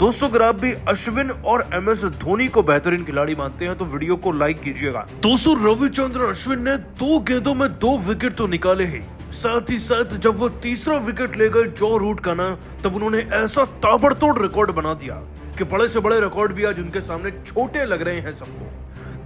दोस्तों अगर आप भी अश्विन और MS धोनी को बेहतरीन खिलाड़ी मानते हैं तो वीडियो को लाइक कीजिएगा। दोस्तों रविचंद्रन अश्विन ने 2 गेंदों में 2 विकेट तो निकाले ही, साथ ही साथ जब वो तीसरा विकेट ले गए जॉ रूट का ना, तब उन्होंने ऐसा ताबड़तोड़ रिकॉर्ड बना दिया कि बड़े से बड़े रिकॉर्ड भी आज उनके सामने छोटे लग रहे हैं सबको।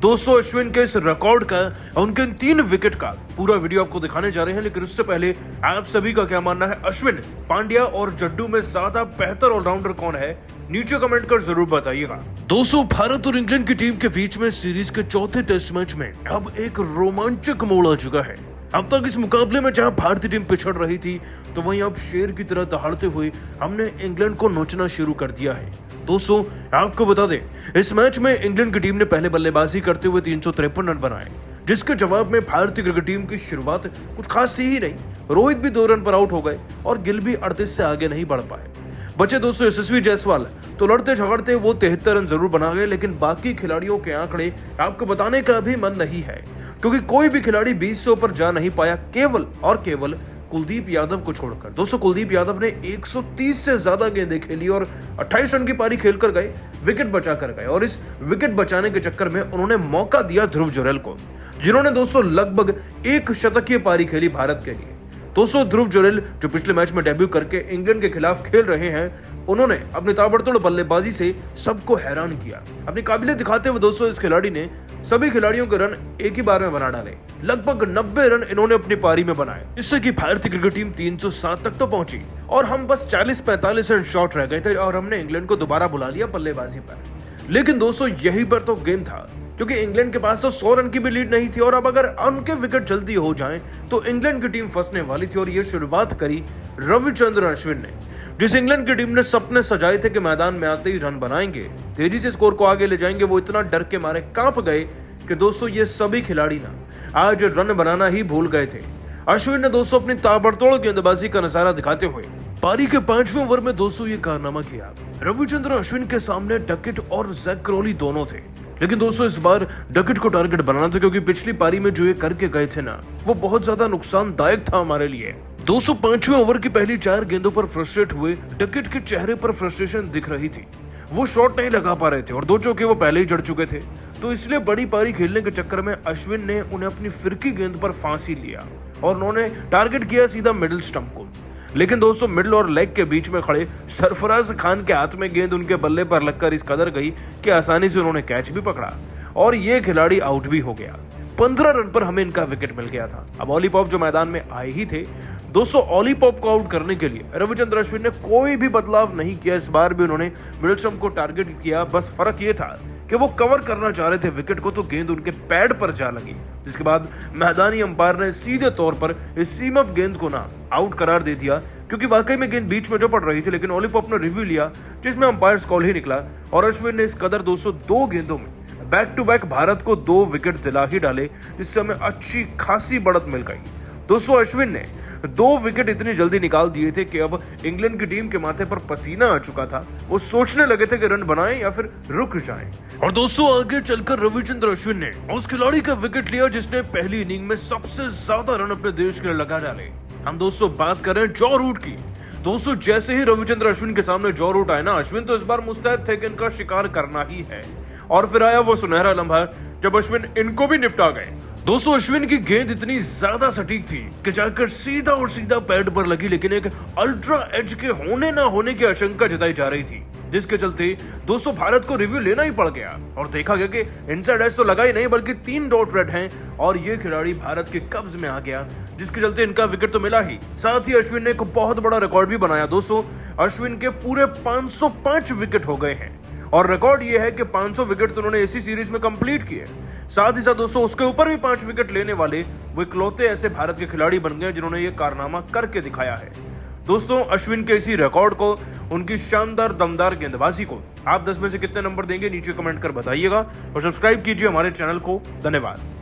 दोस्तों अश्विन के इस रिकॉर्ड का, उनके 3 विकेट का पूरा वीडियो आपको दिखाने जा रहे हैं, लेकिन उससे पहले आप सभी का क्या मानना है, अश्विन, पांड्या और जड्डू में ज्यादा बेहतर ऑलराउंडर कौन है, नीचे कमेंट कर जरूर बताइएगा। दोस्तों भारत और इंग्लैंड की टीम के बीच में सीरीज के चौथे टेस्ट मैच में अब एक रोमांचक मोड़ आ चुका है। अब तक इस मुकाबले में जहां भारतीय टीम पिछड़ रही थी, तो वहीं अब शेर की तरह दहाड़ते हुए हमने इंग्लैंड को नोचना शुरू कर दिया है। दोस्तों आपको बता दें, इस मैच में इंग्लैंड की टीम ने पहले बल्लेबाजी करते हुए 353 रन बनाए, जिसके जवाब में भारतीय क्रिकेट टीम की शुरुआत कुछ खास थी ही नहीं। रोहित भी 2 रन पर आउट हो गए और गिल भी 38 से आगे नहीं बढ़ पाए। बचे दोस्तों यशस्वी जायसवाल, तो लड़ते झगड़ते वो 73 रन जरूर बना गए, लेकिन बाकी खिलाड़ियों के आंकड़े आपको बताने का भी मन नहीं है, क्योंकि कोई भी खिलाड़ी 20 से ऊपर जा नहीं पाया, केवल और केवल कुलदीप यादव को छोड़कर। दोस्तों कुलदीप यादव ने 130 से ज्यादा गेंदें खेली और 28 रन की पारी खेलकर गए, विकेट बचा कर गए, और इस विकेट बचाने के चक्कर में उन्होंने मौका दिया ध्रुव जुरैल को, जिन्होंने दोस्तों लगभग 1 शतकीय पारी खेली भारत के लिए। दोस्तों ध्रुव जुरैल जो पिछले मैच में डेब्यू करके इंग्लैंड के खिलाफ खेल रहे हैं, उन्होंने अपनी ताबड़तोड़ बल्लेबाजी से सबको हैरान किया। अपनी काबिलियत दिखाते हुए दोस्तों इस खिलाड़ी ने सभी खिलाड़ियों के रन एक ही बार में बना डाले। लगभग 90 रन इन्होंने अपनी पारी में बनाए, इससे कि भारतीय क्रिकेट टीम 307 तक तो पहुंची और हम बस 40-45 रन शॉर्ट रह गए थे और हमने इंग्लैंड को दोबारा बुला लिया बल्लेबाजी पर। लेकिन दोस्तों यही पर तो गेम था, क्योंकि इंग्लैंड के पास तो 100 रन की भी लीड नहीं थी और अब अगर उनके विकेट जल्दी हो जाएं तो इंग्लैंड की टीम फंसने वाली थी। और ये शुरुआत करी रविचंद्रन अश्विन ने, जिस इंग्लैंड की टीम ने सपने सजाए थे कि मैदान में आते ही रन बनाएंगे, तेजी से स्कोर को आगे ले जाएंगे, वो इतना डर के मारे कांप गए कि दोस्तों ये सभी खिलाड़ी ना आज रन बनाना ही भूल गए थे। अश्विन ने दोस्तों अपनी ताबड़तोड़ गेंदबाजी का नजारा दिखाते हुए पारी के 5वें ओवर में दोस्तों ये कारनामा किया। रविचंद्रन अश्विन के सामने डकेट और जैक क्रॉली दोनों थे, लेकिन दोस्तों इस बार डकेट को टारगेट बनाना था, क्योंकि पिछली पारी में जो ये करके गए थे ना, वो बहुत ज्यादा नुकसानदायक था हमारे लिए। दोस्तों 5वें ओवर की पहली 4 गेंदों पर फ्रस्ट्रेट हुए डकेट के चेहरे पर फ्रस्ट्रेशन दिख रही थी। वो शॉट नहीं लगा पा रहे थे और 2 चौके वो पहले ही जड़ चुके थे, तो इसलिए बड़ी पारी खेलने के चक्कर में अश्विन ने उन्हें अपनी फिरकी गेंद पर फांसी लिया और उन्होंने टारगेट किया सीधा मिडिल स्टंप को। लेकिन दोस्तों मिडिल और लेग के बीच में खड़े सरफराज खान के हाथ में गेंद उनके बल्ले पर लगकर इस कदर गई कि आसानी से उन्होंने कैच भी पकड़ा और ये खिलाड़ी आउट भी हो गया। 15 रन पर हमें इनका विकेट मिल गया था। अब ऑली पॉप जो मैदान में आए ही थे, दोस्तों ऑली पॉप को आउट करने के लिए रविचंद्रन अश्विन ने कोई भी बदलाव नहीं किया। इस बार भी उन्होंने मिडिल स्टंप को टारगेट किया, बस फर्क ये था कि वो कवर करना चाह रहे थे विकेट को, तो गेंद उनके पैड पर जा लगी, जिसके बाद मैदानी अंपायर ने सीधे तौर पर इस सीम अप गेंद को ना आउट करार दे दिया, क्योंकि वाकई में गेंद बीच में जो पड़ रही थी। लेकिन ऑली पॉप ने रिव्यू लिया, जिसमें अंपायर कॉल ही निकला और अश्विन ने इस कदर दोस्तों 2 गेंदों में बैक टू बैक भारत को 2 विकेट दिला ही डाले, जिससे हमें अच्छी खासी बढ़त मिल गई। दोस्तों अश्विन ने 2 विकेट इतनी जल्दी निकाल दिए थे कि अब इंग्लैंड की टीम के माथे पर पसीना आ चुका था। वो सोचने लगे थे कि रन बनाएं या फिर रुक जाएं। और दोस्तों आगे चलकर रविचंद्रन अश्विन ने उस खिलाड़ी का विकेट लिया जिसने पहली इनिंग में सबसे ज्यादा रन अपने देश के लिए लगा डाले। हम दोस्तों बात कर रहे हैं जॉ रूट की। दोस्तों जैसे ही रविचंद्रन अश्विन के सामने जॉ रूट आए ना, अश्विन तो इस बार मुस्तैद थे कि इनका शिकार करना ही है, और फिर आया वो सुनहरा लम्हा जब अश्विन इनको भी निपटा गए। दोस्तों अश्विन की गेंद इतनी ज्यादा सटीक थी कि जाकर सीधा और सीधा पैड पर लगी, लेकिन एक अल्ट्रा एज के होने ना होने की आशंका जताई जा रही थी, जिसके चलते दोस्तों भारत को रिव्यू लेना ही पड़ गया और देखा गया कि इनसाइड एज तो लगा ही नहीं, बल्कि 3 डॉट रेड हैं और ये खिलाड़ी भारत के कब्ज में आ गया, जिसके चलते इनका विकेट तो मिला ही, साथ ही अश्विन ने एक बहुत बड़ा रिकॉर्ड भी बनाया। दोस्तों अश्विन के पूरे 505 विकेट हो गए हैं और रिकॉर्ड ये है कि 500 विकेट तो उन्होंने इसी सीरीज में कंप्लीट किए। साथ ही साथ दोस्तों उसके ऊपर भी 5 विकेट लेने वाले वो इकलौते ऐसे भारत के खिलाड़ी बन गए जिन्होंने ये कारनामा करके दिखाया है। दोस्तों अश्विन के इसी रिकॉर्ड को, उनकी शानदार दमदार गेंदबाजी को आप 10 में से कितने नंबर देंगे नीचे कमेंट कर बताइएगा और सब्सक्राइब कीजिए हमारे चैनल को। धन्यवाद।